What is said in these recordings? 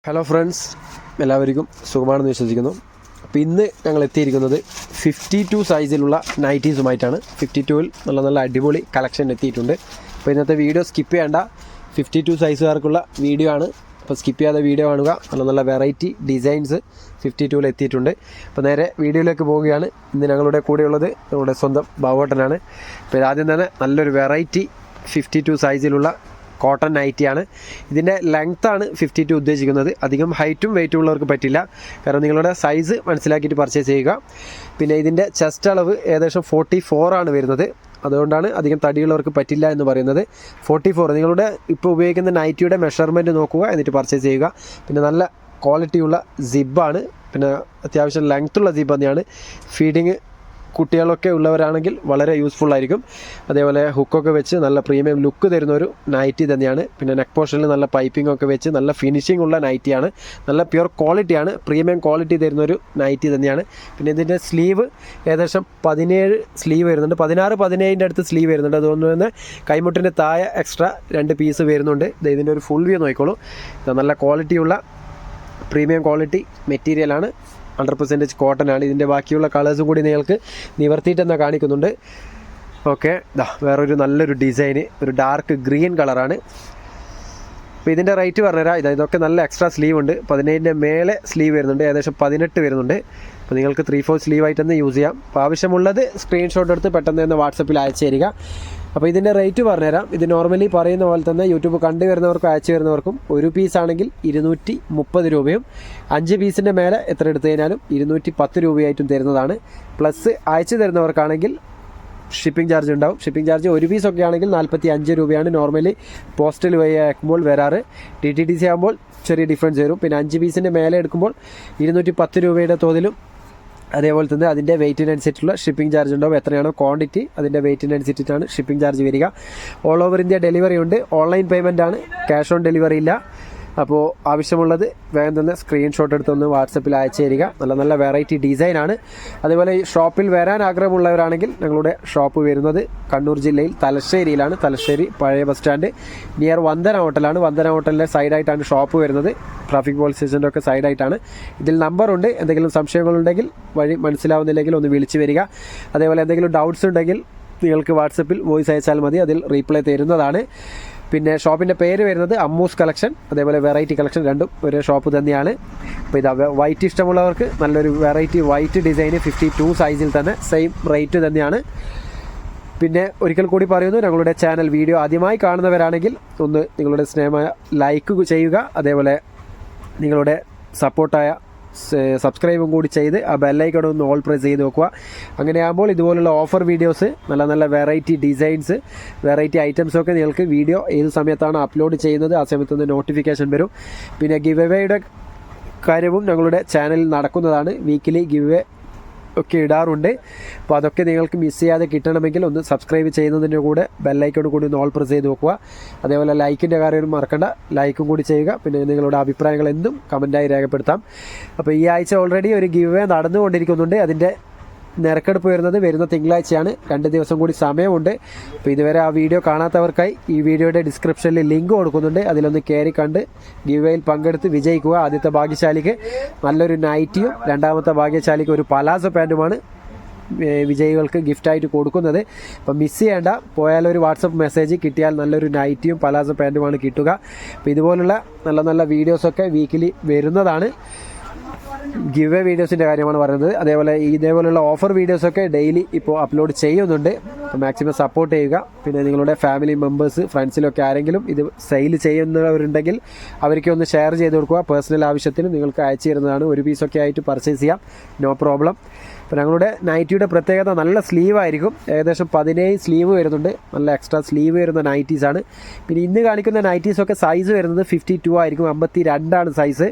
Hello friends, എല്ലാവർക്കും സുഖമാണെന്ന് വിശ്വസിക്കുന്നു. അപ്പോൾ ഇന്ന് ഞങ്ങൾ എത്തിയിരിക്കുന്നത് 52 സൈസിലുള്ള നൈറ്റീസുമായിട്ടാണ്. 52-ൽ നല്ല അടിപൊളി കളക്ഷൻ എത്തിയിട്ടുണ്ട്. അപ്പോൾ ഇന്നത്തെ വീഡിയോ സ്കിപ്പ് ചെയ്യേണ്ട, 52 സൈസുകാർക്കുള്ള വീഡിയോ ആണ്. അപ്പോൾ സ്കിപ്പ് ചെയ്യാതെ വീഡിയോ കാണുക. നല്ല വെറൈറ്റി ഡിസൈൻസ് 52-ൽ എത്തിയിട്ടുണ്ട്. അപ്പോൾ നേരെ വീഡിയോയിലേക്ക് പോവുകയാണ്. ഇന്ന് ഞങ്ങളുടെ കൂടെയുള്ളത് നമ്മുടെ സ്വന്തം ബാബുവേട്ടനാണ്. അപ്പോൾ ആദ്യം തന്നെ നല്ലൊരു വെറൈറ്റി 52 സൈസിലുള്ള കോട്ടൺ നൈറ്റിയാണ്. ഇതിൻ്റെ ലെങ്ത്താണ് 52 ഉദ്ദേശിക്കുന്നത്. അധികം ഹൈറ്റും വെയിറ്റും ഉള്ളവർക്ക് പറ്റില്ല, കാരണം നിങ്ങളുടെ സൈസ് മനസ്സിലാക്കിയിട്ട് പർച്ചേസ് ചെയ്യുക. പിന്നെ ഇതിൻ്റെ ചെസ്റ്റ് അളവ് ഏകദേശം 44 ആണ് വരുന്നത്. അതുകൊണ്ടാണ് അധികം തടിയുള്ളവർക്ക് പറ്റില്ല എന്ന് പറയുന്നത്. 44 നിങ്ങളുടെ ഇപ്പോൾ ഉപയോഗിക്കുന്ന നൈറ്റിയുടെ മെഷർമെൻറ്റ് നോക്കുക, എന്നിട്ട് പർച്ചേസ് ചെയ്യുക. പിന്നെ നല്ല ക്വാളിറ്റിയുള്ള സിബാണ്, പിന്നെ അത്യാവശ്യം ലെങ്ത്തുള്ള സിബ് തന്നെയാണ്. ഫീഡിങ് കുട്ടികളൊക്കെ ഉള്ളവരാണെങ്കിൽ വളരെ യൂസ്ഫുൾ ആയിരിക്കും. അതേപോലെ ഹുക്കൊക്കെ വെച്ച് നല്ല പ്രീമിയം ലുക്ക് തരുന്നൊരു നൈറ്റി തന്നെയാണ്. പിന്നെ നെക്ക് പോർഷനിൽ നല്ല പൈപ്പിംഗ് ഒക്കെ വെച്ച് നല്ല ഫിനിഷിംഗ് ഉള്ള നൈറ്റിയാണ്. നല്ല പ്യുവർ ക്വാളിറ്റിയാണ്, പ്രീമിയം ക്വാളിറ്റി തരുന്നൊരു നൈറ്റി തന്നെയാണ്. പിന്നെ ഇതിൻ്റെ സ്ലീവ് ഏകദേശം 17 സ്ലീവ് വരുന്നുണ്ട്, 16-17 അടുത്ത് സ്ലീവ് വരുന്നുണ്ട്. അതുകൊണ്ട് തന്നെ കൈമുട്ടിൻ്റെ താഴെ എക്സ്ട്രാ 2 പീസ് വരുന്നുണ്ട്. ഇതിൻ്റെ ഒരു ഫുൾ വ്യൂ നോക്കിക്കോളൂ. നല്ല ക്വാളിറ്റിയുള്ള പ്രീമിയം ക്വാളിറ്റി മെറ്റീരിയലാണ്. 100% കോട്ടൺ ആണ്. ഇതിൻ്റെ ബാക്കിയുള്ള കളേഴ്സും കൂടി നിങ്ങൾക്ക് നിവർത്തിയിട്ട് തന്നെ കാണിക്കുന്നുണ്ട്. ഓക്കെ, വേറൊരു നല്ലൊരു ഡിസൈന്, ഒരു ഡാർക്ക് ഗ്രീൻ കളറാണ്. അപ്പോൾ ഇതിൻ്റെ റേറ്റ് പറഞ്ഞുതരാം. ഇതൊക്കെ നല്ല എക്സ്ട്രാ സ്ലീവ് ഉണ്ട്. 17ൻ്റെ മേലെ സ്ലീവ് വരുന്നുണ്ട്, ഏകദേശം 18 വരുന്നുണ്ട്. അപ്പോൾ നിങ്ങൾക്ക് 3/4 സ്ലീവായിട്ട് തന്നെ യൂസ് ചെയ്യാം. അപ്പോൾ ആവശ്യമുള്ളത് സ്ക്രീൻഷോട്ട് എടുത്ത് പെട്ടെന്ന് തന്നെ വാട്സപ്പിൽ അയച്ചു തരിക. അപ്പോൾ ഇതിൻ്റെ റേറ്റ് പറഞ്ഞുതരാം. ഇത് നോർമലി പറയുന്ന പോലെ തന്നെ യൂട്യൂബ് കണ്ടു വരുന്നവർക്കും അയച്ചു വരുന്നവർക്കും ഒരു പീസാണെങ്കിൽ 230 രൂപയും 5 പീസിൻ്റെ മേലെ എത്ര എടുത്തു കഴിഞ്ഞാലും 210 രൂപയായിട്ടും തരുന്നതാണ്. പ്ലസ് അയച്ചു തരുന്നവർക്കാണെങ്കിൽ ഷിപ്പിംഗ് ചാർജ് ഉണ്ടാവും. ഷിപ്പിംഗ് ചാർജ് ഒരു പീസൊക്കെ ആണെങ്കിൽ 45 രൂപയാണ് നോർമലി പോസ്റ്റൽ വഴി അയക്കുമ്പോൾ വരാറ്. DTDC ആകുമ്പോൾ ചെറിയ ഡിഫറൻസ് വരും. പിന്നെ 5 പീസിൻ്റെ മേലെ എടുക്കുമ്പോൾ 210 രൂപയുടെ തോതിലും അതേപോലെ തന്നെ അതിൻ്റെ വെയിറ്റിനനുസരിച്ചുള്ള ഷിപ്പിംഗ് ചാർജ് ഉണ്ടാവും. എത്രയാണോ ക്വാണ്ടിറ്റി അതിൻ്റെ വെയിറ്റിനനുസരിച്ചിട്ടാണ് ഷിപ്പിംഗ് ചാർജ് വരിക. ഓൾ ഓവർ ഇന്ത്യ ഡെലിവറി ഉണ്ട്. ഓൺലൈൻ പേയ്മെൻ്റ് ആണ്, ക്യാഷ് ഓൺ ഡെലിവറി ഇല്ല. അപ്പോൾ ആവശ്യമുള്ളത് വേഗം തന്നെ സ്ക്രീൻഷോട്ട് എടുത്തൊന്ന് വാട്സപ്പിൽ അയച്ചു തരിക. നല്ല വെറൈറ്റി ഡിസൈനാണ്. അതേപോലെ ഈ ഷോപ്പിൽ വരാൻ ആഗ്രഹമുള്ളവരാണെങ്കിൽ ഞങ്ങളുടെ ഷോപ്പ് വരുന്നത് കണ്ണൂർ ജില്ലയിൽ തലശ്ശേരിയിലാണ്. തലശ്ശേരി പഴയ ബസ് സ്റ്റാൻഡ് നിയർ വന്ദന ഹോട്ടലാണ്. വന്ദന ഹോട്ടലിൻ്റെ സൈഡായിട്ടാണ് ഷോപ്പ് വരുന്നത്. ട്രാഫിക് പോലീസ് സ്റ്റേഷൻ്റെ ഒക്കെ സൈഡായിട്ടാണ്. ഇതിൽ നമ്പറുണ്ട്. എന്തെങ്കിലും സംശയങ്ങളുണ്ടെങ്കിൽ വഴി മനസ്സിലാവുന്നില്ലെങ്കിൽ ഒന്ന് വിളിച്ചു വരിക. അതേപോലെ എന്തെങ്കിലും ഡൗട്ട്സ് ഉണ്ടെങ്കിൽ നിങ്ങൾക്ക് വാട്സപ്പിൽ വോയിസ് അയച്ചാൽ മതി, അതിൽ റീപ്ലൈ തരുന്നതാണ്. പിന്നെ ഷോപ്പിൻ്റെ പേര് വരുന്നത് അമ്മൂസ് കളക്ഷൻ, അതേപോലെ വെറൈറ്റി കളക്ഷൻ, രണ്ടും ഒരു ഷോപ്പ് തന്നെയാണ്. അപ്പോൾ ഇത് വൈറ്റ് ഇഷ്ടമുള്ളവർക്ക് നല്ലൊരു വെറൈറ്റി വൈറ്റ് ഡിസൈന് 52 സൈസിൽ തന്നെ സെയിം റേറ്റ് തന്നെയാണ്. പിന്നെ ഒരിക്കൽ കൂടി പറയുന്നു, ഞങ്ങളുടെ ചാനൽ വീഡിയോ ആദ്യമായി കാണുന്നവരാണെങ്കിൽ ഒന്ന് നിങ്ങളുടെ സ്നേഹമായ ലൈക്ക് ചെയ്യുക. അതേപോലെ നിങ്ങളുടെ സപ്പോർട്ടായ സബ്സ്ക്രൈബും കൂടി ചെയ്ത് ആ ബെല്ലൈക്കൺ ഒന്ന് ഓൾ പ്രസ് ചെയ്ത് വെക്കുക. അങ്ങനെയാകുമ്പോൾ ഇതുപോലുള്ള ഓഫർ വീഡിയോസ്, നല്ല വെറൈറ്റി ഡിസൈൻസ്, വെറൈറ്റി ഐറ്റംസൊക്കെ നിങ്ങൾക്ക് വീഡിയോ ഏത് സമയത്താണ് അപ്ലോഡ് ചെയ്യുന്നത് ആ സമയത്ത് നോട്ടിഫിക്കേഷൻ വരും. പിന്നെ ഗിവ് എവേയുടെ കാര്യവും ഞങ്ങളുടെ ചാനലിൽ നടക്കുന്നതാണ്. വീക്കിലി ഗിവ് എവേ ഒക്കെ ഇടാറുണ്ട്. അപ്പോൾ അതൊക്കെ നിങ്ങൾക്ക് മിസ് ചെയ്യാതെ കിട്ടണമെങ്കിൽ ഒന്ന് സബ്സ്ക്രൈബ് ചെയ്യുന്നതിൻ്റെ കൂടെ ബെല്ലൈക്കൺ കൂടി ഒന്ന് ഓൾ പ്രസ് ചെയ്ത് വെക്കുക. അതേപോലെ ലൈക്കിൻ്റെ കാര്യം മറക്കണ്ട, ലൈക്കും കൂടി ചെയ്യുക. പിന്നെ നിങ്ങളുടെ അഭിപ്രായങ്ങൾ എന്തും കമൻറ്റായി രേഖപ്പെടുത്താം. അപ്പോൾ ഈ ആഴ്ച ഓൾറെഡി ഒരു ഗിവ് എവേ നടന്നുകൊണ്ടിരിക്കുന്നുണ്ട്. അതിൻ്റെ നറുക്കെടുപ്പ് വരുന്ന തിങ്കളാഴ്ചയാണ്. 2 ദിവസം കൂടി സമയമുണ്ട്. അപ്പോൾ ഇതുവരെ ആ വീഡിയോ കാണാത്തവർക്കായി ഈ വീഡിയോയുടെ ഡിസ്ക്രിപ്ഷനിൽ ലിങ്ക് കൊടുക്കുന്നുണ്ട്. അതിലൊന്ന് കയറി കണ്ട് ഗിവ് പങ്കെടുത്ത് വിജയിക്കുക. ആദ്യത്തെ ഭാഗ്യശാലിക്ക് നല്ലൊരു നൈറ്റിയും രണ്ടാമത്തെ ഭാഗ്യശാലിക്ക് ഒരു പലാസോ പാൻറ്റുമാണ് വിജയികൾക്ക് ഗിഫ്റ്റായിട്ട് കൊടുക്കുന്നത്. അപ്പം മിസ് ചെയ്യേണ്ട, പോയാലൊരു വാട്സപ്പ് മെസ്സേജ് കിട്ടിയാൽ നല്ലൊരു നൈറ്റിയും പലാസോ പാൻറ്റുമാണ് കിട്ടുക. അപ്പോൾ ഇതുപോലുള്ള നല്ല വീഡിയോസൊക്കെ വീക്കിലി വരുന്നതാണ്. ഗിവ് എ വീഡിയോസിൻ്റെ കാര്യമാണ് പറയുന്നത്. ഇതേപോലെയുള്ള ഓഫർ വീഡിയോസൊക്കെ ഡെയിലി ഇപ്പോൾ അപ്ലോഡ് ചെയ്യുന്നുണ്ട്. മാക്സിമം സപ്പോർട്ട് ചെയ്യുക. പിന്നെ നിങ്ങളുടെ ഫാമിലി മെമ്പേഴ്സ്, ഫ്രണ്ട്സിലൊക്കെ ആരെങ്കിലും ഇത് സെയിൽ ചെയ്യുന്നവരുണ്ടെങ്കിൽ അവർക്ക് ഒന്ന് ഷെയർ ചെയ്ത് കൊടുക്കുക. പേഴ്സണൽ ആവശ്യത്തിന് നിങ്ങൾക്ക് അയച്ചു തരുന്നതാണ്. ഒരു പീസൊക്കെ ആയിട്ട് പർച്ചേസ് ചെയ്യാം, നോ പ്രോബ്ലം. അപ്പോൾ ഞങ്ങളുടെ നൈറ്റിയുടെ പ്രത്യേകത നല്ല സ്ലീവായിരിക്കും. ഏകദേശം 17 സ്ലീവ് വരുന്നുണ്ട്. നല്ല എക്സ്ട്രാ സ്ലീവ് വരുന്ന നൈറ്റീസാണ്. പിന്നെ ഇന്ന് കാണിക്കുന്ന നൈറ്റീസൊക്കെ സൈസ് വരുന്നത് 52 ആയിരിക്കും, 52 സൈസ്.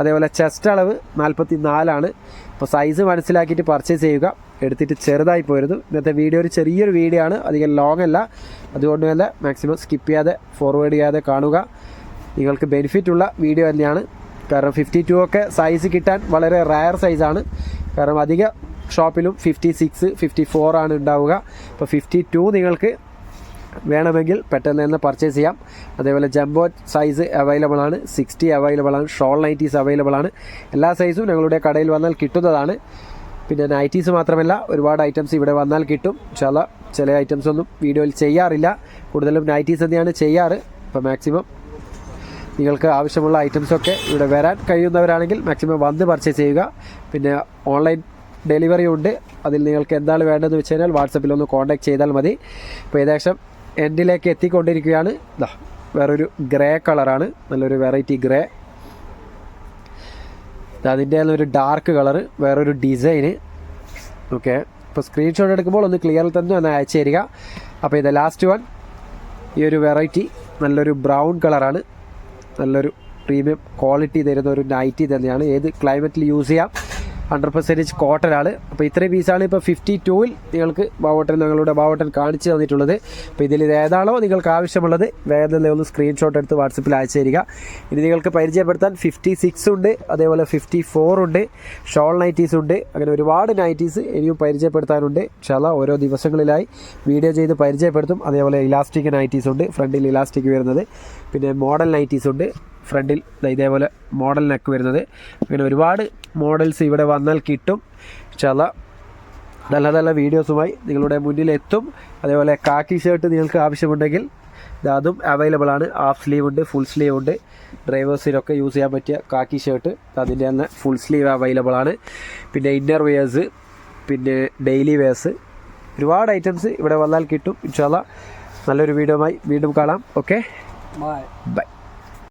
അതേപോലെ ചെസ്റ്റ് അളവ് 44 ആണ്. അപ്പോൾ സൈസ് മനസ്സിലാക്കിയിട്ട് പർച്ചേസ് ചെയ്യുക. എടുത്തിട്ട് ചെറുതായി പോയിരുന്നു. ഇന്നത്തെ വീഡിയോ ഒരു ചെറിയൊരു വീഡിയോ ആണ്, അധികം ലോങ് അല്ല. അതുകൊണ്ട് തന്നെ മാക്സിമം സ്കിപ്പ് ചെയ്യാതെ ഫോർവേഡ് ചെയ്യാതെ കാണുക. നിങ്ങൾക്ക് ബെനിഫിറ്റുള്ള വീഡിയോ തന്നെയാണ്. കാരണം 52 ഒക്കെ സൈസ് കിട്ടാൻ വളരെ റയർ സൈസാണ്. കാരണം അധിക ഷോപ്പിലും 56, 54 ആണ് ഉണ്ടാവുക. അപ്പോൾ 52 നിങ്ങൾക്ക് വേണമെങ്കിൽ പെട്ടെന്ന് തന്നെ പർച്ചേസ് ചെയ്യാം. അതേപോലെ ജംബോ സൈസ് അവൈലബിൾ ആണ്, 60 അവൈലബിൾ ആണ്, ഷോൾ നൈറ്റീസ് അവൈലബിൾ ആണ്. എല്ലാ സൈസും ഞങ്ങളുടെ കടയിൽ വന്നാൽ കിട്ടുന്നതാണ്. പിന്നെ നൈറ്റീസ് മാത്രമല്ല ഒരുപാട് ഐറ്റംസ് ഇവിടെ വന്നാൽ കിട്ടും. ചില ഐറ്റംസ് ഒന്നും വീഡിയോയിൽ ചെയ്യാറില്ല, കൂടുതലും നൈറ്റീസ് തന്നെയാണ് ചെയ്യാറ്. അപ്പോൾ മാക്സിമം നിങ്ങൾക്ക് ആവശ്യമുള്ള ഐറ്റംസൊക്കെ ഇവിടെ വരാൻ കഴിയുന്നവരാണെങ്കിൽ മാക്സിമം വന്ന് പർച്ചേസ് ചെയ്യുക. പിന്നെ ഓൺലൈൻ ഡെലിവറി ഉണ്ട്. അതിൽ നിങ്ങൾക്ക് എന്താണ് വേണ്ടതെന്ന് വെച്ച് കഴിഞ്ഞാൽ വാട്സപ്പിൽ ഒന്ന് കോൺടാക്ട് ചെയ്താൽ മതി. ഇപ്പോൾ ഏകദേശം എൻഡിലേക്ക് എത്തിക്കൊണ്ടിരിക്കുകയാണ്. വേറൊരു ഗ്രേ കളറാണ്, നല്ലൊരു വെറൈറ്റി ഗ്രേ. അതിൻ്റെ ഒരു ഡാർക്ക് കളറ്, വേറൊരു ഡിസൈന്. ഓക്കെ, ഇപ്പോൾ സ്ക്രീൻഷോട്ട് എടുക്കുമ്പോൾ ഒന്ന് ക്ലിയറിൽ തന്നെ ഒന്ന് അയച്ചു തരിക. അപ്പോൾ ഇത് ലാസ്റ്റ് വൺ, ഈ ഒരു വെറൈറ്റി നല്ലൊരു ബ്രൗൺ കളറാണ്. നല്ലൊരു പ്രീമിയം ക്വാളിറ്റി തരുന്ന ഒരു നൈറ്റി തന്നെയാണ്. ഏത് ക്ലൈമറ്റിൽ യൂസ് ചെയ്യാം, 100% കോട്ടനാണ്. അപ്പോൾ ഇത്രയും പീസാണ് ഇപ്പോൾ 52-ൽ നിങ്ങൾക്ക് ഞങ്ങളുടെ ബാവോട്ടൻ കാണിച്ചു തന്നിട്ടുള്ളത്. അപ്പോൾ ഇതിൽ ഏതാണോ നിങ്ങൾക്ക് ആവശ്യമുള്ളത് വേഗം തന്നെ ഒന്ന് സ്ക്രീൻഷോട്ട് എടുത്ത് വാട്സപ്പിൽ അയച്ചു തരിക. ഇനി നിങ്ങൾക്ക് പരിചയപ്പെടുത്താൻ 56 ഉണ്ട്, അതേപോലെ 54 ഉണ്ട്, ഷോൾ നൈറ്റീസ് ഉണ്ട്. അങ്ങനെ ഒരുപാട് നൈറ്റീസ് ഇനിയും പരിചയപ്പെടുത്താനുണ്ട്. ഇൻഷാല്ലാ ഓരോ ദിവസങ്ങളിലായി വീഡിയോ ചെയ്ത് പരിചയപ്പെടുത്തും. അതേപോലെ ഇലാസ്റ്റിക് നൈറ്റീസ് ഉണ്ട്, ഫ്രണ്ടിൽ ഇലാസ്റ്റിക് വരുന്നത്. പിന്നെ മോഡൽ നൈറ്റീസ് ഉണ്ട്, ഫ്രണ്ടിൽ ഇതേപോലെ മോഡൽ നെക്ക് വരുന്നത്. അങ്ങനെ ഒരുപാട് മോഡൽസ് ഇവിടെ വന്നാൽ കിട്ടും. ഇൻഷാല്ലാ നല്ല നല്ല വീഡിയോസുമായി നിങ്ങളുടെ മുന്നിലെത്തും. അതേപോലെ കാക്കി ഷർട്ട് നിങ്ങൾക്ക് ആവശ്യമുണ്ടെങ്കിൽ അതും അവൈലബിൾ ആണ്. ഹാഫ് സ്ലീവ് ഉണ്ട്, ഫുൾ സ്ലീവ് ഉണ്ട്. ഡ്രൈവേഴ്സിനൊക്കെ യൂസ് ചെയ്യാൻ പറ്റിയ കാക്കി ഷർട്ട് അതിൻ്റെ തന്നെ ഫുൾ സ്ലീവ് അവൈലബിൾ ആണ്. പിന്നെ ഇന്നർ വെയേഴ്സ്, പിന്നെ ഡെയിലി വെയേഴ്സ്, ഒരുപാട് ഐറ്റംസ് ഇവിടെ വന്നാൽ കിട്ടും. ഇൻഷാല്ലാ നല്ലൊരു വീഡിയോയുമായി വീണ്ടും കാണാം. Okay, by.